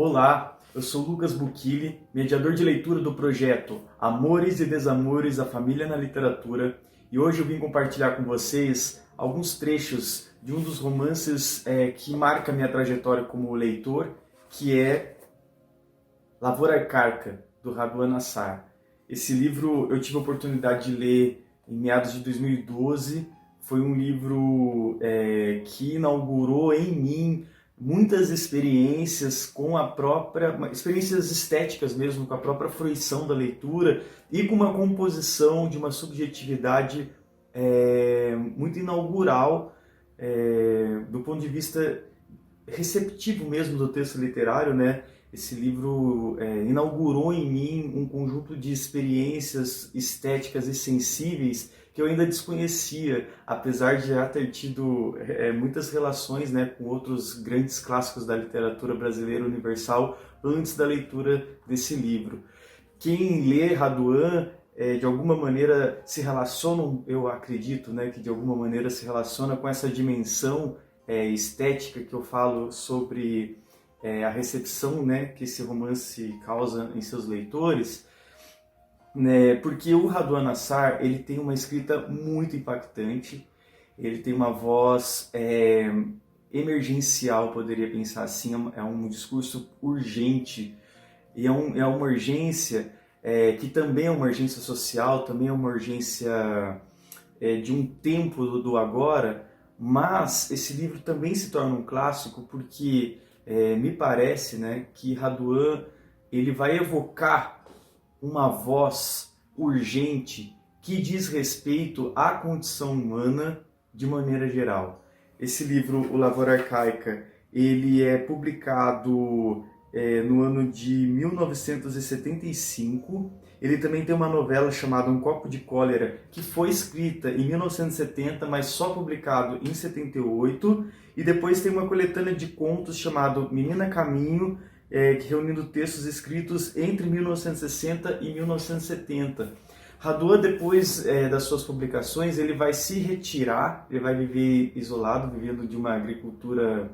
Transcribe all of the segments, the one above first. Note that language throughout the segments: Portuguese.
Olá, eu sou Lucas Buchili, mediador de leitura do projeto Amores e Desamores, a Família na Literatura, e hoje eu vim compartilhar com vocês alguns trechos de um dos romances que marca minha trajetória como leitor, que é Lavoura Arcaica, do Raduan Nassar. Esse livro eu tive a oportunidade de ler em meados de 2012, foi um livro que inaugurou em mim muitas experiências com experiências estéticas mesmo, com a própria fruição da leitura e com uma composição de uma subjetividade muito inaugural do ponto de vista receptivo mesmo do texto literário, né? Esse livro inaugurou em mim um conjunto de experiências estéticas e sensíveis que eu ainda desconhecia, apesar de já ter tido muitas relações, né, com outros grandes clássicos da literatura brasileira universal antes da leitura desse livro. Quem lê Raduan, de alguma maneira se relaciona, eu acredito, né, que de alguma maneira se relaciona com essa dimensão estética que eu falo sobre a recepção, né, que esse romance causa em seus leitores, né, porque o Raduan Nassar ele tem uma escrita muito impactante, ele tem uma voz emergencial, poderia pensar assim, é um discurso urgente, e é uma urgência que também é uma urgência social, também é uma urgência de um tempo do agora, mas esse livro também se torna um clássico porque me parece, né, que Raduan ele vai evocar uma voz urgente que diz respeito à condição humana de maneira geral. Esse livro, O Lavoura Arcaica, ele é publicado no ano de 1975. Ele também tem uma novela chamada Um Copo de Cólera, que foi escrita em 1970, mas só publicado em 78. E depois tem uma coletânea de contos chamado Menina Caminho, reunindo textos escritos entre 1960 e 1970. Raduan, depois das suas publicações, ele vai se retirar, ele vai viver isolado, vivendo de uma agricultura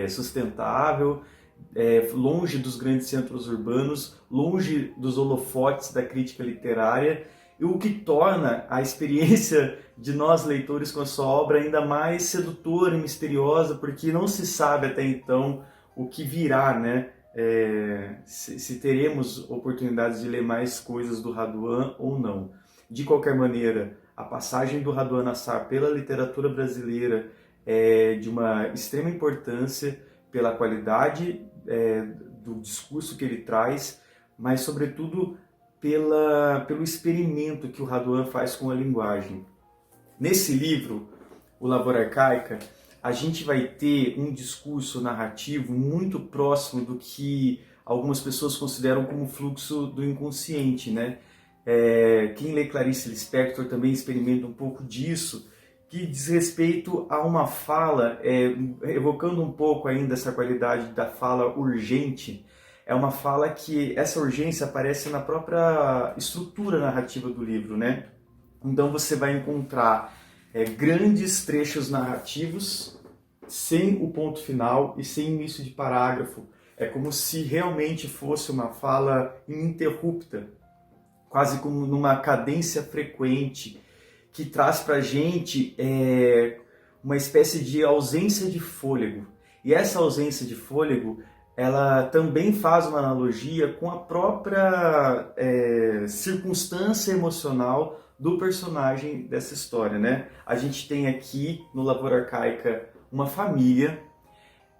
sustentável, longe dos grandes centros urbanos, longe dos holofotes da crítica literária, e o que torna a experiência de nós leitores com a sua obra ainda mais sedutora e misteriosa, porque não se sabe até então o que virá, né? Se teremos oportunidades de ler mais coisas do Raduan ou não. De qualquer maneira, a passagem do Raduan Nassar pela literatura brasileira é de uma extrema importância pela qualidade do discurso que ele traz, mas sobretudo pelo experimento que o Raduan faz com a linguagem. Nesse livro, O Lavoura Arcaica, a gente vai ter um discurso narrativo muito próximo do que algumas pessoas consideram como fluxo do inconsciente, né? Quem lê Clarice Lispector também experimenta um pouco disso, que diz respeito a uma fala, evocando um pouco ainda essa qualidade da fala urgente. É uma fala que essa urgência aparece na própria estrutura narrativa do livro, né? Então você vai encontrar grandes trechos narrativos sem o ponto final e sem início de parágrafo. É como se realmente fosse uma fala ininterrupta, quase como numa cadência frequente, que traz para a gente uma espécie de ausência de fôlego. E essa ausência de fôlego, ela também faz uma analogia com a própria circunstância emocional do personagem dessa história, né? A gente tem aqui no Lavoura Arcaica uma família.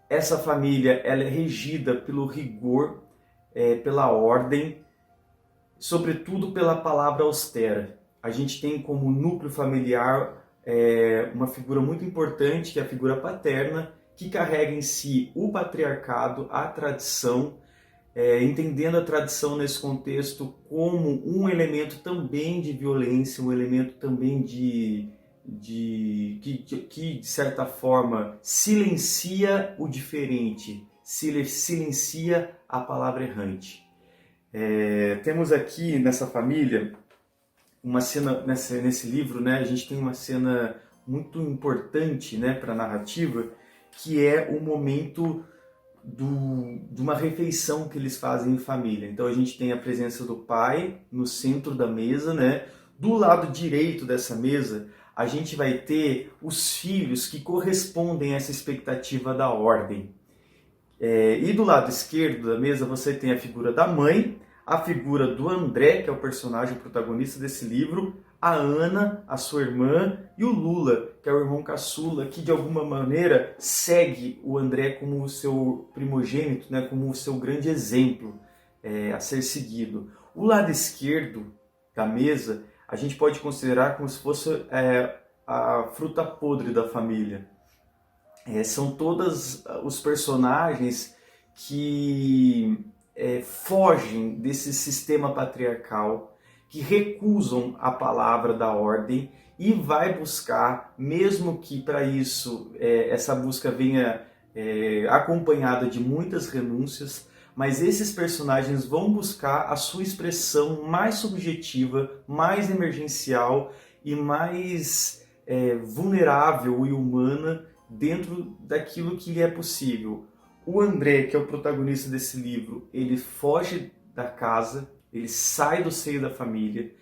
Essa família ela é regida pelo rigor, pela ordem, sobretudo pela palavra austera. A gente tem como núcleo familiar uma figura muito importante, que é a figura paterna, que carrega em si o patriarcado, a tradição, entendendo a tradição nesse contexto como um elemento também de violência, um elemento também que de certa forma silencia o diferente, silencia a palavra errante. Temos aqui nessa família uma cena, nesse livro, né, a gente tem uma cena muito importante, né, para a narrativa, que é o momento de uma refeição que eles fazem em família. Então a gente tem a presença do pai no centro da mesa, né? Do lado direito dessa mesa, a gente vai ter os filhos que correspondem a essa expectativa da ordem. E do lado esquerdo da mesa você tem a figura da mãe, a figura do André, que é o personagem protagonista desse livro, a Ana, a sua irmã, e o Lula, que é o irmão caçula, que de alguma maneira segue o André como o seu primogênito, né, como o seu grande exemplo a ser seguido. O lado esquerdo da mesa a gente pode considerar como se fosse a fruta podre da família. São todos os personagens que fogem desse sistema patriarcal, que recusam a palavra da ordem e vai buscar, mesmo que para isso essa busca venha acompanhada de muitas renúncias, mas esses personagens vão buscar a sua expressão mais subjetiva, mais emergencial e mais vulnerável e humana dentro daquilo que lhe é possível. O André, que é o protagonista desse livro, ele foge da casa, ele sai do seio da família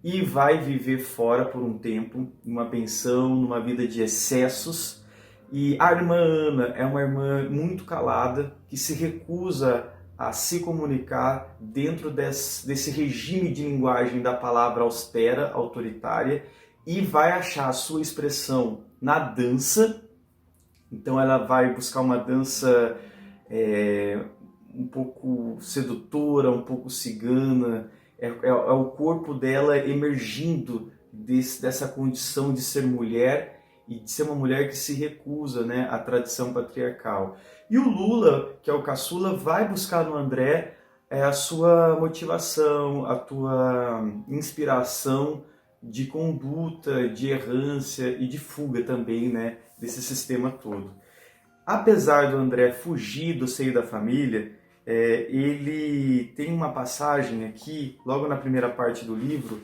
e vai viver fora por um tempo, numa pensão, numa vida de excessos. E a irmã Ana é uma irmã muito calada, que se recusa a se comunicar dentro desse regime de linguagem da palavra austera, autoritária, e vai achar a sua expressão na dança. Então ela vai buscar uma dança um pouco sedutora, um pouco cigana, é o corpo dela emergindo dessa condição de ser mulher e de ser uma mulher que se recusa, né, à tradição patriarcal. E o Lula, que é o caçula, vai buscar no André a sua motivação, a tua inspiração de conduta, de errância e de fuga também, né, desse sistema todo. Apesar do André fugir do seio da família, ele tem uma passagem aqui, logo na primeira parte do livro.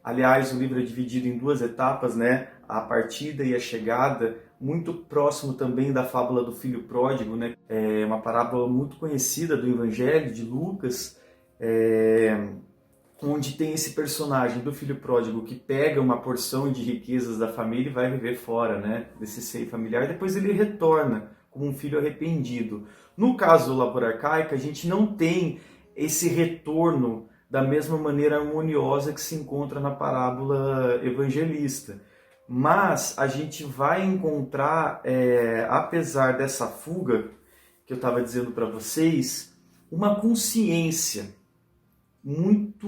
Aliás, o livro é dividido em duas etapas, né? A partida e a chegada, muito próximo também da fábula do filho pródigo, né? É uma parábola muito conhecida do Evangelho de Lucas, onde tem esse personagem do filho pródigo que pega uma porção de riquezas da família e vai viver fora, né, desse seio familiar. Depois ele retorna como um filho arrependido. No caso do Lavoura Arcaica, a gente não tem esse retorno da mesma maneira harmoniosa que se encontra na parábola evangelista. Mas a gente vai encontrar, apesar dessa fuga que eu estava dizendo para vocês, uma consciência muito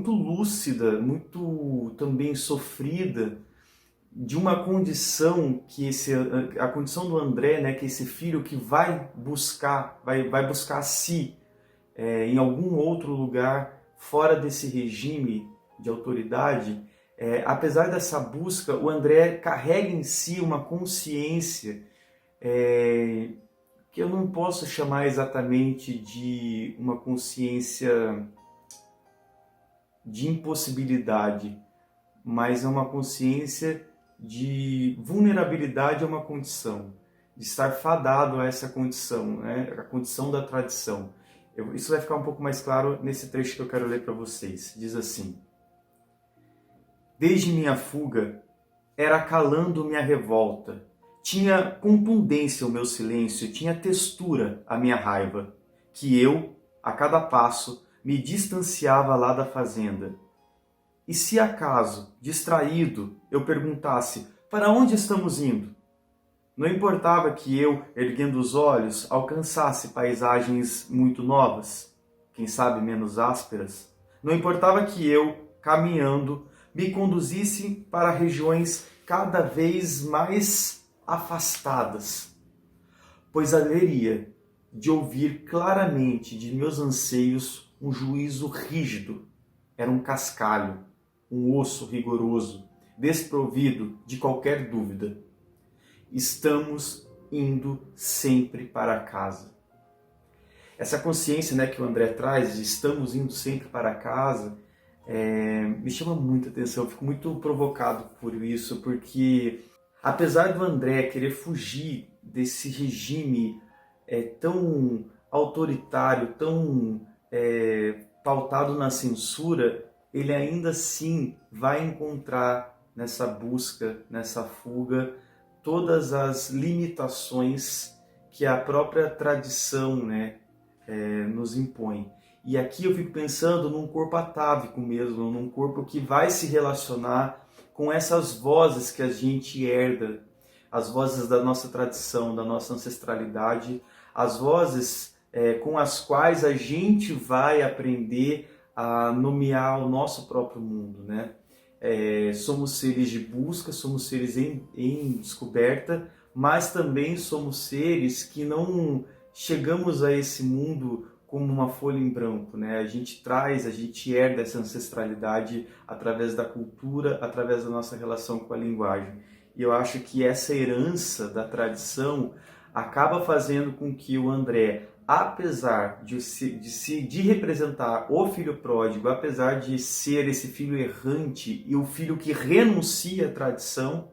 lúcida, muito também sofrida, de uma condição que a condição do André, né, que esse filho que vai buscar a si em algum outro lugar fora desse regime de autoridade. Apesar dessa busca, o André carrega em si uma consciência que eu não posso chamar exatamente de uma consciência de impossibilidade, mas é uma consciência de vulnerabilidade a uma condição, de estar fadado a essa condição, né? A condição da tradição. Isso vai ficar um pouco mais claro nesse trecho que eu quero ler para vocês. Diz assim: desde minha fuga, era calando minha revolta. Tinha contundência o meu silêncio, tinha textura a minha raiva, que eu, a cada passo, me distanciava lá da fazenda. E se acaso, distraído, eu perguntasse, para onde estamos indo? Não importava que eu, erguendo os olhos, alcançasse paisagens muito novas, quem sabe menos ásperas. Não importava que eu, caminhando, me conduzisse para regiões cada vez mais afastadas, pois haveria de ouvir claramente de meus anseios um juízo rígido. Era um cascalho, um osso rigoroso, desprovido de qualquer dúvida. Estamos indo sempre para casa. Essa consciência, né, que o André traz de estamos indo sempre para casa, me chama muita atenção. Eu fico muito provocado por isso, porque apesar do André querer fugir desse regime tão autoritário, tão pautado na censura, ele ainda assim vai encontrar nessa busca, nessa fuga, todas as limitações que a própria tradição, né, nos impõe. E aqui eu fico pensando num corpo atávico mesmo, num corpo que vai se relacionar com essas vozes que a gente herda, as vozes da nossa tradição, da nossa ancestralidade, as vozes com as quais a gente vai aprender a nomear o nosso próprio mundo, né? Somos seres de busca, somos seres em descoberta, mas também somos seres que não chegamos a esse mundo como uma folha em branco, né? A gente herda essa ancestralidade através da cultura, através da nossa relação com a linguagem. E eu acho que essa herança da tradição acaba fazendo com que o André, apesar de representar o filho pródigo, apesar de ser esse filho errante e o filho que renuncia à tradição,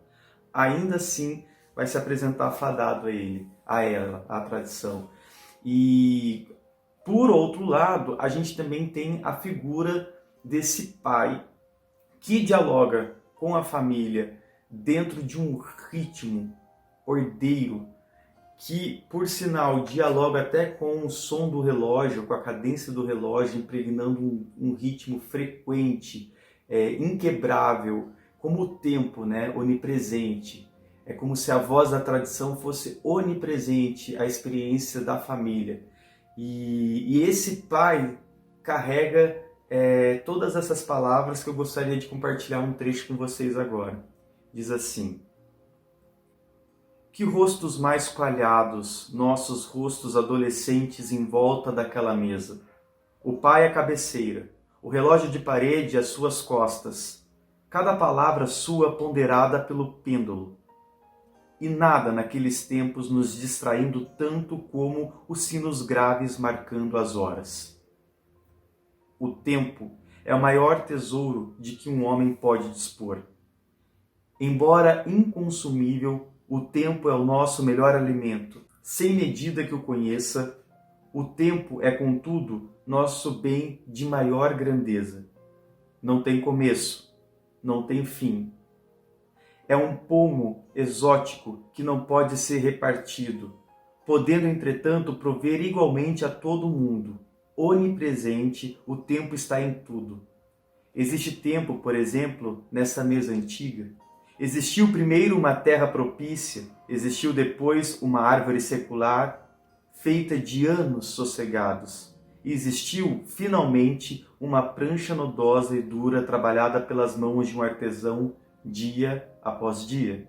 ainda assim vai se apresentar fadado a ela, à tradição. E, por outro lado, a gente também tem a figura desse pai que dialoga com a família dentro de um ritmo ordeiro, que, por sinal, dialoga até com o som do relógio, com a cadência do relógio, impregnando um ritmo frequente, inquebrável, como o tempo, né, onipresente. É como se a voz da tradição fosse onipresente à experiência da família. E esse pai carrega todas essas palavras que eu gostaria de compartilhar um trecho com vocês agora. Diz assim: que rostos mais coalhados, nossos rostos adolescentes em volta daquela mesa. O pai à cabeceira, o relógio de parede às suas costas, cada palavra sua ponderada pelo pêndulo. E nada naqueles tempos nos distraindo tanto como os sinos graves marcando as horas. O tempo é o maior tesouro de que um homem pode dispor. Embora inconsumível, o tempo é o nosso melhor alimento. Sem medida que o conheça, o tempo é, contudo, nosso bem de maior grandeza. Não tem começo, não tem fim. É um pomo exótico que não pode ser repartido, podendo, entretanto, prover igualmente a todo mundo. Onipresente, o tempo está em tudo. Existe tempo, por exemplo, nessa mesa antiga? Existiu primeiro uma terra propícia, existiu depois uma árvore secular, feita de anos sossegados. E existiu, finalmente, uma prancha nodosa e dura trabalhada pelas mãos de um artesão dia após dia.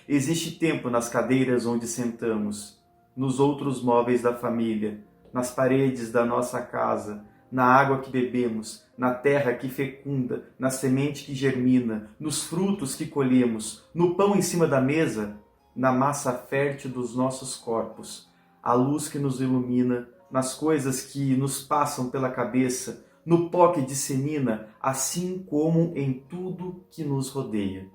Existe tempo nas cadeiras onde sentamos, nos outros móveis da família, nas paredes da nossa casa, na água que bebemos, na terra que fecunda, na semente que germina, nos frutos que colhemos, no pão em cima da mesa, na massa fértil dos nossos corpos, a luz que nos ilumina, nas coisas que nos passam pela cabeça, no pó que dissemina, assim como em tudo que nos rodeia.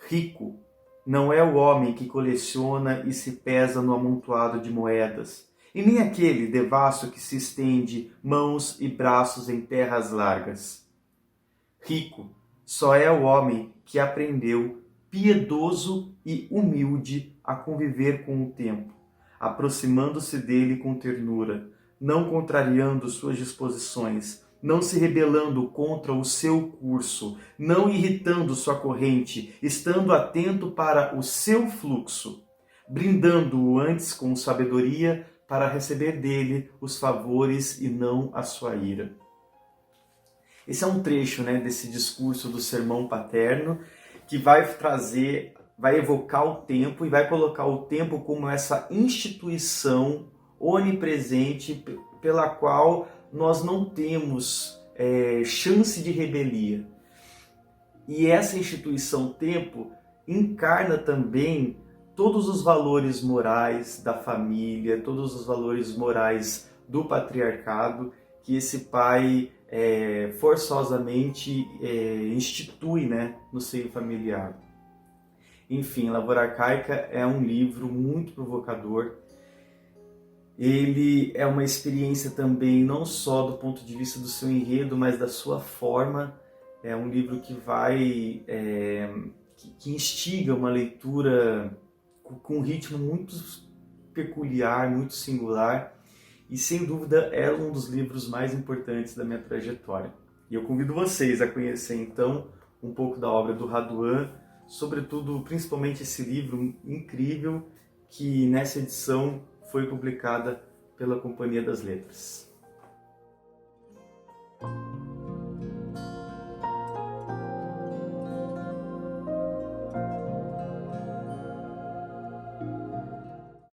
Rico não é o homem que coleciona e se pesa no amontoado de moedas, e nem aquele devasso que se estende mãos e braços em terras largas. Rico só é o homem que aprendeu, piedoso e humilde, a conviver com o tempo, aproximando-se dele com ternura, não contrariando suas disposições, não se rebelando contra o seu curso, não irritando sua corrente, estando atento para o seu fluxo, brindando-o antes com sabedoria para receber dele os favores e não a sua ira. Esse é um trecho, né, desse discurso do sermão paterno, que vai evocar o tempo e vai colocar o tempo como essa instituição onipresente pela qual nós não temos chance de rebelia. E essa instituição tempo encarna também todos os valores morais da família, todos os valores morais do patriarcado que esse pai forçosamente institui, né, no seio familiar. Enfim, Lavoura Arcaica é um livro muito provocador. Ele é uma experiência também não só do ponto de vista do seu enredo, mas da sua forma. É um livro que que instiga uma leitura com um ritmo muito peculiar, muito singular, e sem dúvida é um dos livros mais importantes da minha trajetória. E eu convido vocês a conhecer então um pouco da obra do Raduan, sobretudo, principalmente esse livro incrível que nessa edição foi publicada pela Companhia das Letras.